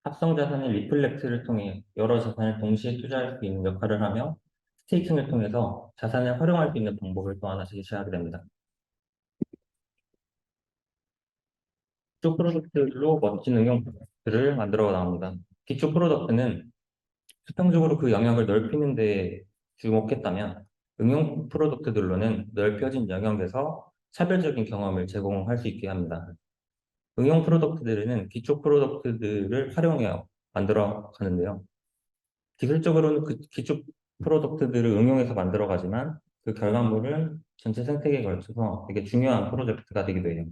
합성 자산의 리플렉트를 통해 여러 자산을 동시에 투자할 수 있는 역할을 하며 스테이킹을 통해서 자산을 활용할 수 있는 방법을 또 하나 제시하게 됩니다. 기초 프로덕트로 멋진 응용들을 만들어 나옵니다. 기초 프로덕트는 수평적으로 그 영역을 넓히는 데 주목했다면 응용 프로덕트들로는 넓혀진 영역에서 차별적인 경험을 제공할 수 있게 합니다. 응용 프로덕트들은 기초 프로덕트들을 활용해 만들어 가는데요. 기술적으로는 그 기초 프로덕트들을 응용해서 만들어 가지만 그 결과물은 전체 생태계에 걸쳐서 되게 중요한 프로젝트가 되기도 해요.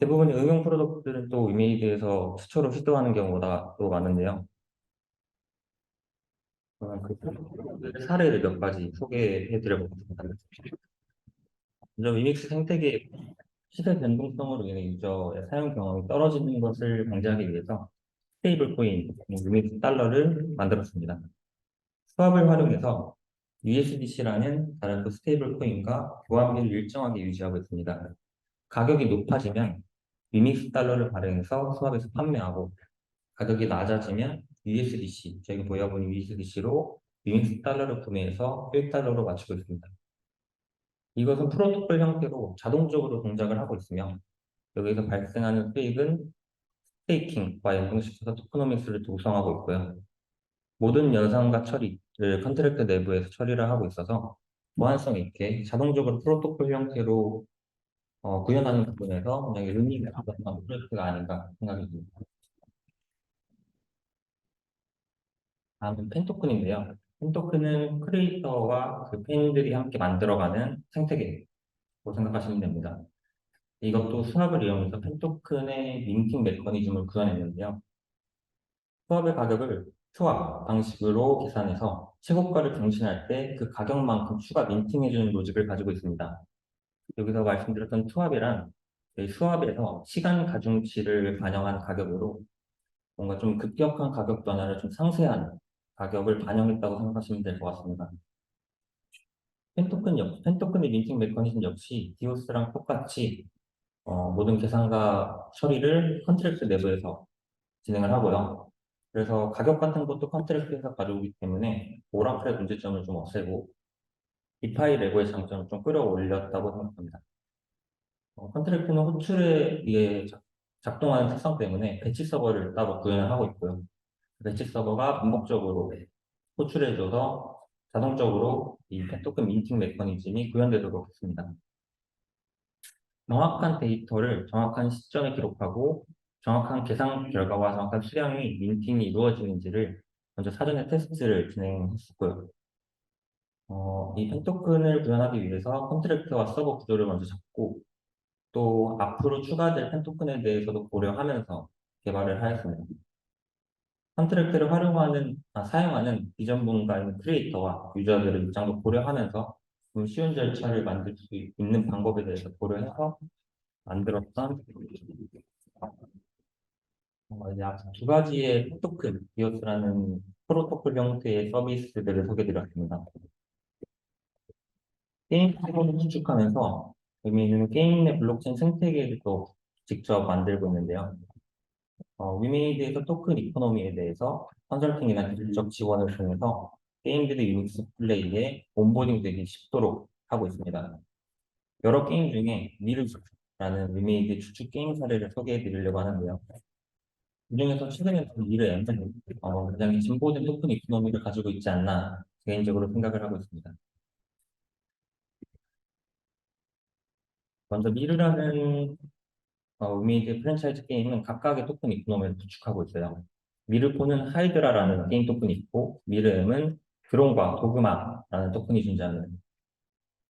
대부분의 응용 프로덕트들은 또 위메이드에서 수초로 시도하는 경우가 또 많은데요. 그 사례를 몇 가지 소개해 드려보겠습니다. 먼저 위믹스 생태계 시대 변동성으로 인해 유저의 사용 경험이 떨어지는 것을 방지하기 위해서 스테이블 코인, 위믹스 달러를 만들었습니다. 수압을 활용해서 USDC라는 다른 또 스테이블 코인과 교환비를 일정하게 유지하고 있습니다. 가격이 높아지면 위믹스 달러를 발행해서 수합에서 판매하고, 가격이 낮아지면 USDC, 저희 보여보는 USDC로 위믹스 달러를 구매해서 1달러로 맞추고 있습니다. 이것은 프로토콜 형태로 자동적으로 동작을 하고 있으며, 여기서 발생하는 수익은 스테이킹과 연동시켜서 토크노믹스를 구성하고 있고요. 모든 연산과 처리를 컨트랙트 내부에서 처리를 하고 있어서 보안성 있게 자동적으로 프로토콜 형태로 구현하는 부분에서 굉장히 의미가 있었던 프로젝트가 아닌가 생각이 듭니다. 다음은 펜토큰인데요. 펜토큰은 크리에이터와 그 팬들이 함께 만들어가는 생태계라고 생각하시면 됩니다. 이것도 수압을 이용해서 펜토큰의 민팅 메커니즘을 구현했는데요. 수압의 가격을 수압 방식으로 계산해서 최고가를 경신할 때 그 가격만큼 추가 민팅해주는 로직을 가지고 있습니다. 여기서 말씀드렸던 수압이란 저희 수압에서 시간 가중치를 반영한 가격으로 뭔가 좀 급격한 가격 변화를 좀 상쇄한 가격을 반영했다고 생각하시면 될 것 같습니다. 펜토큰의 민팅 메커니즘 역시 디오스랑 똑같이 모든 계산과 처리를 컨트랙트 내부에서 진행을 하고요. 그래서 가격 같은 것도 컨트랙트에서 가져오기 때문에 오라클의 문제점을 좀 없애고 디파이 레고의 장점을 좀 끌어올렸다고 생각합니다. 컨트랙트는 호출에 의해 작동하는 특성 때문에 배치 서버를 따로 구현을 하고 있고요. 배치 서버가 반복적으로 호출해줘서 자동적으로 이 토큰 민팅 메커니즘이 구현되도록 했습니다. 정확한 데이터를 정확한 시점에 기록하고 정확한 계산 결과와 정확한 수량이 민팅이 이루어지는지를 먼저 사전에 테스트를 진행했었고요. 이 펜토큰을 구현하기 위해서 컨트랙트와 서버 구조를 먼저 잡고 또 앞으로 추가될 펜토큰에 대해서도 고려하면서 개발을 하였습니다. 컨트랙트를 사용하는 비전문가인 크리에이터와 유저들의 입장도 고려하면서 좀 쉬운 절차를 만들 수 있는 방법에 대해서 고려해서 만들었던 약 두 가지의 펜토큰, 디오스라는 프로토콜 형태의 서비스들을 소개드렸습니다. 게임 프로그램을 구축하면서 의미 있는 게임 내 블록체인 생태계를 또 직접 만들고 있는데요. 위메이드에서 토큰 이코노미에 대해서 컨설팅이나 기술적 지원을 통해서 게임들의 유닉스 플레이에 온보딩 되기 쉽도록 하고 있습니다. 여러 게임 중에 미르라는 위메이드 추측 게임 사례를 소개해 드리려고 하는데요. 그중에서 최근에 미르 M은 굉장히 진보된 토큰 이코노미를 가지고 있지 않나 개인적으로 생각을 하고 있습니다. 먼저 미르라는 위메이드 프랜차이즈 게임은 각각의 토큰 이코노미를 구축하고 있어요. 미르포는 하이드라라는 게임 토큰이 있고, 미르엠은 드론과 도그마라는 토큰이 존재하는.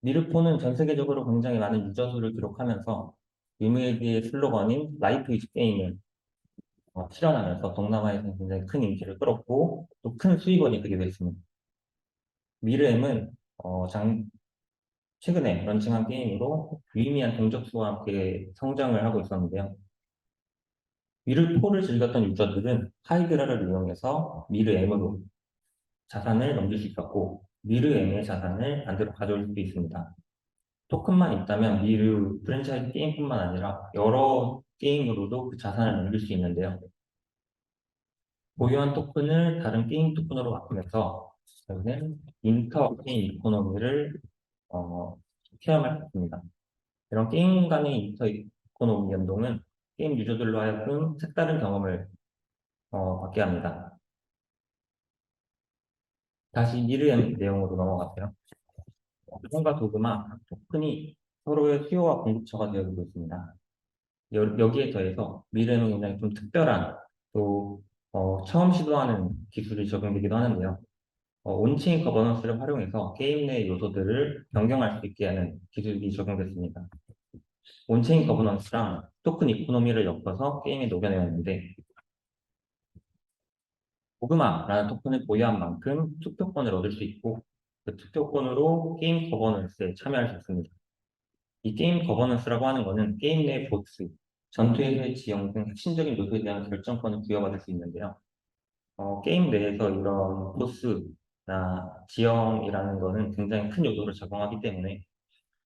미르포는 전 세계적으로 굉장히 많은 유저 수를 기록하면서 위메이드의 슬로건인 라이프 이즈 게임을 실현하면서 동남아에서 굉장히 큰 인기를 끌었고 또 큰 수익원이 되기도 했습니다. 미르엠은 최근에 런칭한 게임으로 유의미한 동적 수와 함께 성장을 하고 있었는데요. 미르4를 즐겼던 유저들은 하이드라를 이용해서 미르M으로 자산을 넘길 수 있었고, 미르M의 자산을 반대로 가져올 수도 있습니다. 토큰만 있다면 미르 프랜차이즈 게임뿐만 아니라 여러 게임으로도 그 자산을 넘길 수 있는데요. 보유한 토큰을 다른 게임 토큰으로 바꾸면서 저희는 인터 게임 이코노미를 체험할 수 있습니다. 이런 게임 간의 인터 이코노미 연동은 게임 유저들로 하여금 색다른 경험을 받게 합니다. 다시 미르의 내용으로 넘어갈게요. 토큰과 도그마, 토큰이 서로의 수요와 공급처가 되어지고 있습니다. 여기에 더해서 미르는 굉장히 좀 특별한 또 처음 시도하는 기술이 적용되기도 하는데요. 온체인 거버넌스를 활용해서 게임 내 요소들을 변경할 수 있게 하는 기술이 적용됐습니다. 온체인 거버넌스랑 토큰 이코노미를 엮어서 게임에 녹여내었는데 도그마라는 토큰을 보유한 만큼 투표권을 얻을 수 있고 그 투표권으로 게임 거버넌스에 참여할 수 있습니다. 이 게임 거버넌스라고 하는 것은 게임 내 보스, 전투의 지형 등 핵심적인 요소에 대한 결정권을 부여받을 수 있는데요. 게임 내에서 이런 보스나 지형이라는 것은 굉장히 큰 요소를 작용하기 때문에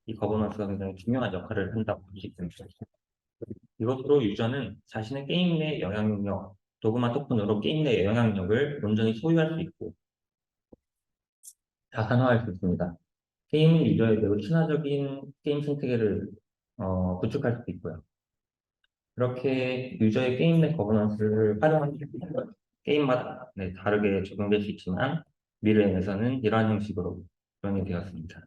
이 거버넌스가 굉장히 중요한 역할을 한다고 볼 수 있습니다. 이것으로 유저는 자신의 게임 내 영향력, 도그마 토큰으로 게임 내 영향력을 온전히 소유할 수 있고 자산화할 수 있습니다. 게임은 유저의 매우 친화적인 게임 생태계를 구축할 수도 있고요. 그렇게 유저의 게임 내 거버넌스를 활용하는 게임마다 다르게 적용될 수 있지만 미르엠에서는 이러한 형식으로 적용이 되었습니다.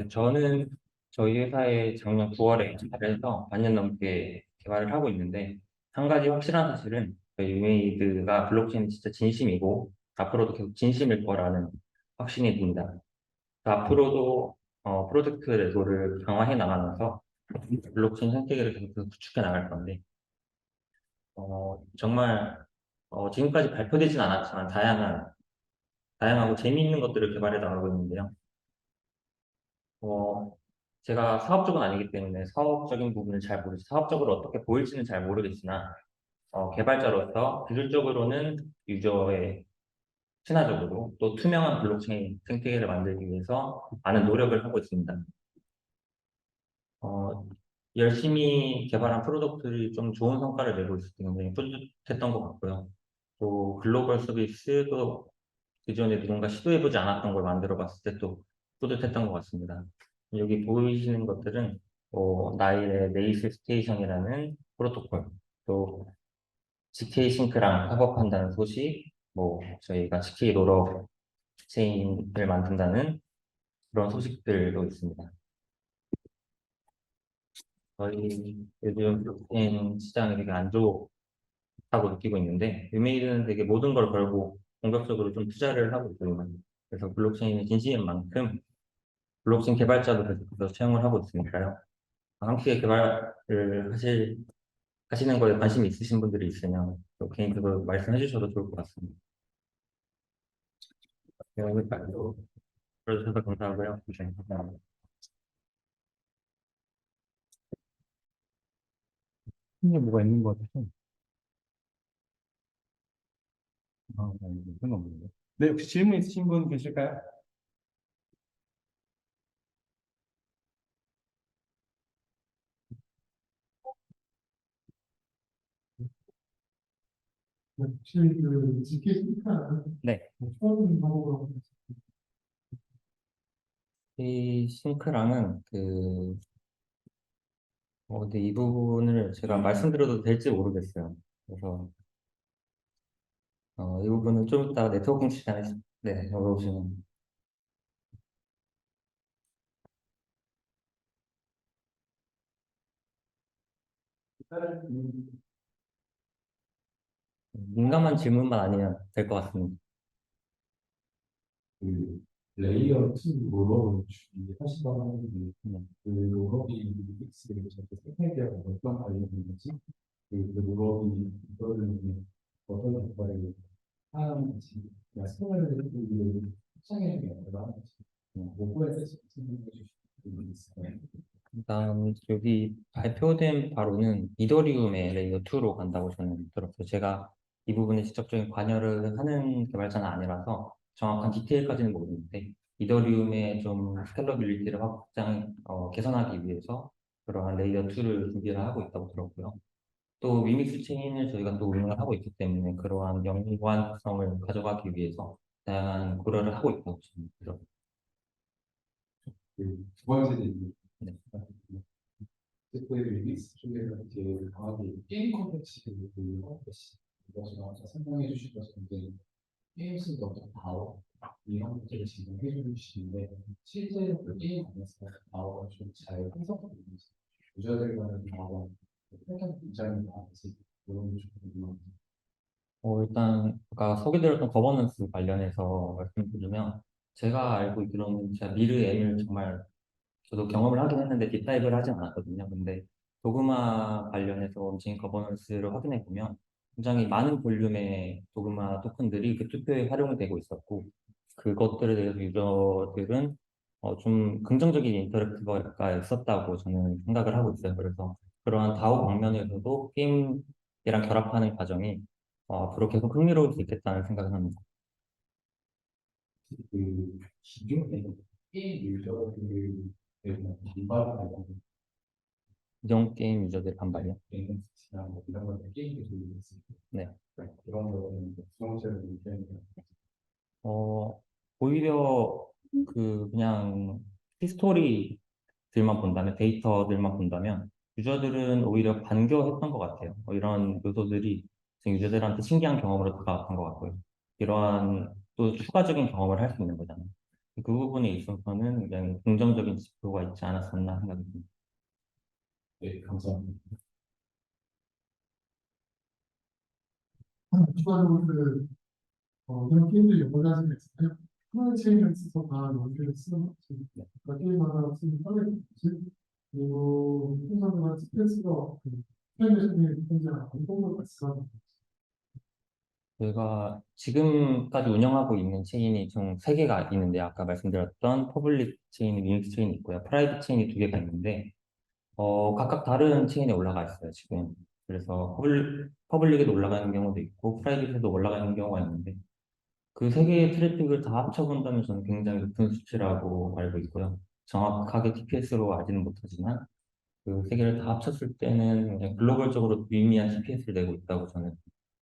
저는 저희 회사에 작년 9월에 입사해서 반년 넘게 개발을 하고 있는데 한 가지 확실한 사실은 저희 유메이드가 블록체인이 진짜 진심이고 앞으로도 계속 진심일 거라는 확신이 듭니다. 앞으로도 프로젝트 레고를 강화해 나가면서 블록체인 생태계를 계속 구축해 나갈 건데 정말 지금까지 발표되진 않았지만 다양하고 재미있는 것들을 개발해 나가고 있는데요. 어, 제가 사업적은 아니기 때문에 사업적인 부분을 잘 모르지, 사업적으로 어떻게 보일지는 잘 모르겠으나, 개발자로서 기술적으로는 유저의 친화적으로 또 투명한 블록체인 생태계를 만들기 위해서 많은 노력을 하고 있습니다. 어, 열심히 개발한 프로덕트들이 좀 좋은 성과를 내고 있을 때 굉장히 뿌듯했던 것 같고요. 또 글로벌 서비스도 기존에 누군가 시도해보지 않았던 걸 만들어 봤을 때 또 뿌듯했던 것 같습니다. 여기 보이시는 것들은 나일의 네이스 스테이션이라는 프로토콜, 또 GK 싱크랑 협업한다는 소식, 저희가 GK 롤업 체인을 만든다는 그런 소식들도 있습니다. 저희 요즘 블록체인 시장이 되게 안 좋다고 느끼고 있는데, 유메이드는 되게 모든 걸 걸고 본격적으로 좀 투자를 하고 있거든요. 그래서 블록체인이 진심인 만큼 블록체인 개발자도 계속해서 채용을 하고 있으니까요. 함께 개발을 하시는 거에 관심이 있으신 분들이 있으면 또 개인적으로 말씀해 주셔도 좋을 것 같습니다. 네, 여기까지 들어주셔서 감사하고요. 네, 감사합니다. 이게 뭐가 있는 것 같아서. 상관없는데. 네, 혹시 질문 있으신 분 계실까요? 혹시 그 GK 싱크랑 네, 처음 방법으로 이 싱크랑은 근데 이 부분을 제가 말씀드려도 될지 모르겠어요. 그래서 이 부분은 좀 이따 네트워킹 시간에 물어보시면 민감한 질문만 아니면 될 것 같습니다. 그 레이어 2로 준비하시거나 네. 그 로버이 믹스를 저렇게 생태계가 어떤 관련인지 그 로버이 이거를 어떤 역할을 하는지 설명을 설정해 주면 얼마나 오버해서 설명해 주실 수 있어요. 일단 여기 발표된 바로는 이더리움의 레이어 2로 간다고 저는 들었어요. 제가 이 부분에 직접적인 관여를 하는 개발자는 아니라서 정확한 디테일까지는 모르는데 이더리움의 좀 스케일러빌리티를 개선하기 위해서 그러한 레이어 2를 준비를 하고 있다고 들었고요. 또 위믹스 체인을 저희가 또 운영을 하고 있기 때문에 그러한 연관성을 가져가기 위해서 다양한 고려를 하고 있다고 저는 들었습니다. 그두 번째 질문. 네. 그 리믹스 쪽에서 이제 강하게 게임 콘텐츠를 하고 계시 이것을 아까 설명해 주신 것처럼 이제 게임 속의 어떤 다워 이런 것들을 진행해 주시는데 실제로 그 게임 안에서 다워가 좀 잘 형성되고 있는지 유저들과는 다워 어떤 굉장히 많은지 이런 게좀 궁금합니다. 일단 아까 소개드렸던 거버넌스 관련해서 말씀드리면 제가 알고 있기로는 제가 미르 M을 정말 저도 경험을 하긴 했는데 딥다이브를 하진 않았거든요. 근데 도그마 관련해서 온진 거버넌스를 확인해 보면 굉장히 많은 볼륨의 도그마 토큰들이 그 투표에 활용이 되고 있었고, 그것들에 대해서 유저들은 좀 긍정적인 인터랙티브가 있었다고 저는 생각을 하고 있어요. 그래서 그러한 다오 방면에서도 게임이랑 결합하는 과정이 앞으로 계속 흥미로울 수 있겠다는 생각을 합니다. 그 기존의 게임 유저들에 대한 반발하고 기존 게임 유저들의 반발이요. 게임이나 뭐 이런 것들 게임 기술이 있으니까 네. 이런 거는 수용자를 의견이 오히려 그냥 히스토리들만 본다면, 데이터들만 본다면, 유저들은 오히려 반겨했던 것 같아요. 이런 요소들이 지금 유저들한테 신기한 경험으로 다가왔던 것 같고요. 이러한 또 추가적인 경험을 할 수 있는 거잖아요. 그 부분에 있어서는 굉장히 긍정적인 지표가 있지 않았었나 생각이 듭니다. 네, 감사합니다. 추가적으로 이런 게임들 여러 가지가 있어요. 하나의 체인을 써서 다 연결을 쓰는 거지. 그러니까 게임마다 쓰는 파괴지. 그리고 풍선과 스페이스가 플레이메이션이 굉장히 공동으로 같이 가는 저희가 지금까지 운영하고 있는 체인이 총 3개가 있는데, 아까 말씀드렸던 퍼블릭 체인이, 리눅스 체인이 있고요. 프라이빗 체인이 2개가 있는데, 각각 다른 체인에 올라가 있어요, 지금. 그래서 퍼블릭에도 올라가는 경우도 있고, 프라이빗에도 올라가는 경우가 있는데, 그 3개의 트래픽을 다 합쳐본다면 저는 굉장히 높은 수치라고 알고 있고요. 정확하게 TPS로 알지는 못하지만, 그 3개를 다 합쳤을 때는 그냥 글로벌적으로 유의미한 TPS를 내고 있다고 저는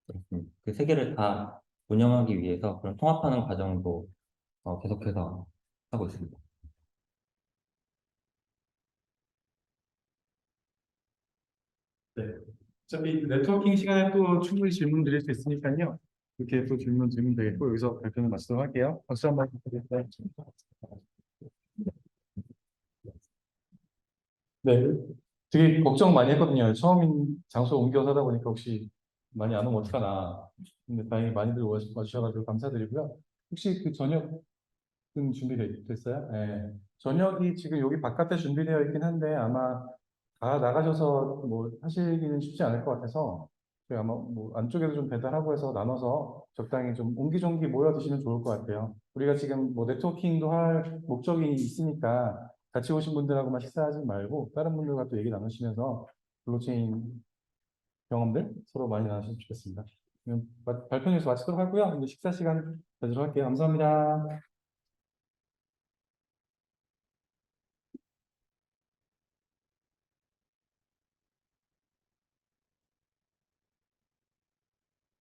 들었습니다. 그 3개를 다 운영하기 위해서 그런 통합하는 과정도 계속해서 하고 있습니다. 네. 어차피 네트워킹 시간에 또 충분히 질문 드릴 수 있으니까요. 이렇게 또 질문 드리면 되겠고, 여기서 발표는 마치도록 할게요. 박수 한번 부탁드립니다. 네. 되게 걱정 많이 했거든요. 처음인 장소 옮겨서 하다 보니까 혹시 많이 안 오면 어떡하나. 근데 다행히 많이들 와주셔가지고 감사드리고요. 혹시 그 저녁은 준비됐어요? 네. 저녁이 지금 여기 바깥에 준비되어 있긴 한데 아마 다 나가셔서 뭐 하시기는 쉽지 않을 것 같아서 저희 아마 뭐 안쪽에도 좀 배달하고 해서 나눠서 적당히 좀 옹기종기 모여 드시면 좋을 것 같아요. 우리가 지금 뭐 네트워킹도 할 목적이 있으니까 같이 오신 분들하고만 식사하지 말고 다른 분들과 또 얘기 나누시면서 블록체인 경험들 서로 많이 나누셨으면 좋겠습니다. 그럼 발표에서 마치도록 하고요. 이제 식사 시간 되도록 할게요. 감사합니다.